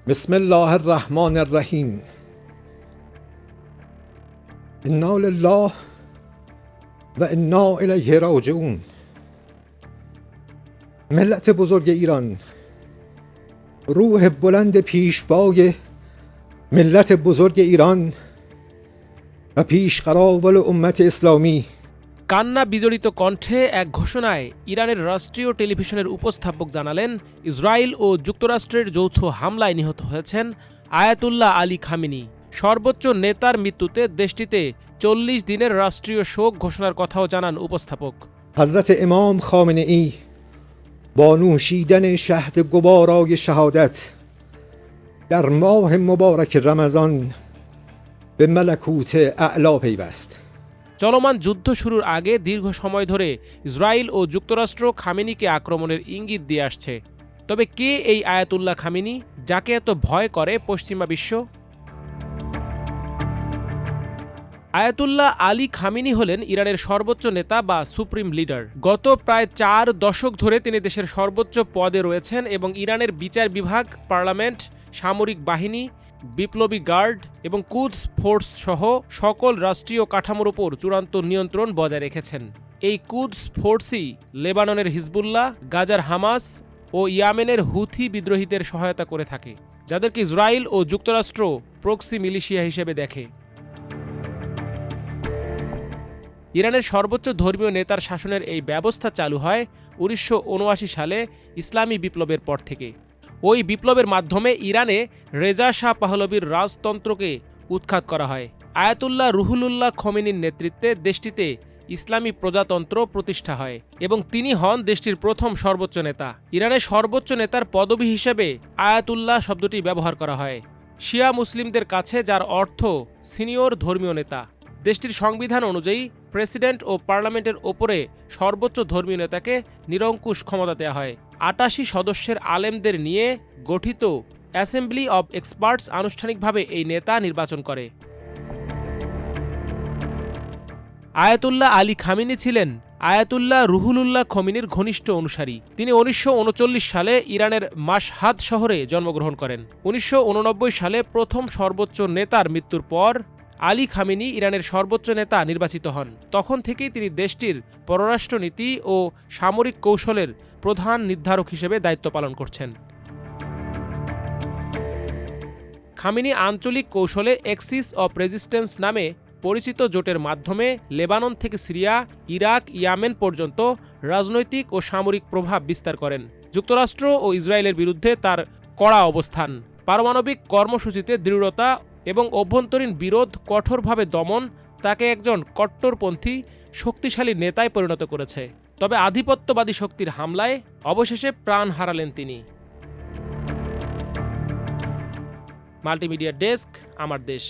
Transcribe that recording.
بسم الله الرحمن الرحیم. انا لله و انا الیه راجعون. ملت بزرگ ایران، روح بلند پیشوای ملت بزرگ ایران و پیشقراول امت اسلامی কান্না বিজড়িত কণ্ঠে এক ঘোষণায় ইরানের রাষ্ট্রীয় টেলিভিশনের উপস্থাপক জানালেন, ইসরায়েল ও যুক্তরাষ্ট্রের যৌথ হামলায় নিহত হয়েছেন আয়াতুল্লাহ আলী খামেনি। সর্বোচ্চ নেতার মৃত্যুতে দেশটিতে ৪০ দিনের রাষ্ট্রীয় শোক ঘোষণার কথাও জানান উপস্থাপক। حضرت امام خامنه ای با نوشیدن شهد گوارای شهادت در ماه مبارک رمضان به ملکوت اعلا پیوست. চলমান যুদ্ধ শুরুর আগে দীর্ঘ সময় ধরে ইসরায়েল ও যুক্তরাষ্ট্র খামেনিকে আক্রমণের ইঙ্গিত দিয়ে আসছে। তবে কে এই আয়াতুল্লাহ খামেনি, যাকে এত ভয় করে পশ্চিমা বিশ্ব? আয়াতুল্লাহ আলী খামেনি হলেন ইরানের সর্বোচ্চ নেতা বা সুপ্রিম লিডার। গত প্রায় ৪ দশক ধরে তিনি দেশের সর্বোচ্চ পদে রয়েছেন এবং ইরানের বিচার বিভাগ, পার্লামেন্ট, সামরিক বাহিনী, বিপ্লবী গার্ড এবং কুদস ফোর্স সহ সকল রাষ্ট্রীয় কাঠামোর উপর চূড়ান্ত নিয়ন্ত্রণ বজায় রেখেছেন। এই কুদস ফোর্সই লেবাননের হিজবুল্লাহ, গাজার হামাস ও ইয়ামেনের হুথি বিদ্রোহীদের সহায়তা করে থাকে, যাদেরকে ইসরায়েল ও যুক্তরাষ্ট্র প্রক্সি মিলিশিয়া হিসেবে দেখে। ইরানের সর্বোচ্চ ধর্মীয় নেতার শাসনের এই ব্যবস্থা চালু হয় ১৯৭৯ সালে ইসলামী বিপ্লবের পর থেকে। ওই বিপ্লবের মাধ্যমে ইরানে রেজা শাহ পাহলভীর রাজতন্ত্রকে উৎখাত করা হয়। আয়াতুল্লাহ রুহুল্লাহ খোমেনির নেতৃত্বে দেশটিতে ইসলামী প্রজাতন্ত্র প্রতিষ্ঠা হয় এবং তিনি হন দেশটির প্রথম সর্বোচ্চ নেতা। ইরানের সর্বোচ্চ নেতার পদবি হিসেবে আয়াতুল্লাহ শব্দটি ব্যবহার করা হয় শিয়া মুসলিমদের কাছে, যার অর্থ সিনিয়র ধর্মীয় নেতা। দেশটির সংবিধান অনুযায়ী প্রেসিডেন্ট ও পার্লামেন্টের ওপরে সর্বোচ্চ ধর্মীয় নেতাকে নিরঙ্কুশ ক্ষমতা দেওয়া হয়। ৮৮ সদস্যের আলেমদের নিয়ে গঠিত অ্যাসেম্বলি অব এক্সপার্টস আনুষ্ঠানিকভাবে এই নেতা নির্বাচন করে। আয়াতুল্লাহ আলী খামেনি ছিলেন আয়াতুল্লাহ রুহুল্লাহ খোমেনির ঘনিষ্ঠ অনুসারী। তিনি ১৯৩৯ সালে ইরানের মাশহাদ শহরে জন্মগ্রহণ করেন। ১৯৮৯ সালে প্রথম সর্বোচ্চ নেতার মৃত্যুর পর আলী খামেনি ইরানের সর্বোচ্চ নেতা নির্বাচিত হন। তখন থেকেই তিনি দেশটির পররাষ্ট্রনীতি ও সামরিক কৌশলের প্রধান নির্ধারক হিসেবে দায়িত্ব পালন করছেন। খামেনি আঞ্চলিক কৌশলে এক্সিস অব রেজিস্ট্যান্স নামে পরিচিত জোটের মাধ্যমে লেবানন থেকে সিরিয়া, ইরাক, ইয়ামেন পর্যন্ত রাজনৈতিক ও সামরিক প্রভাব বিস্তার করেন। যুক্তরাষ্ট্র ও ইসরায়েলের বিরুদ্ধে তার কড়া অবস্থান, পারমাণবিক কর্মসূচিতে দৃঢ়তা এবং অভ্যন্তরীণ বিরোধ কঠোরভাবে দমন তাকে একজন কট্টরপন্থী শক্তিশালী নেতায় পরিণত করেছে। তবে আধিপত্যবাদী শক্তির হামলায় অবশেষে প্রাণ হারালেন তিনি। মাল্টিমিডিয়া ডেস্ক, আমার দেশ।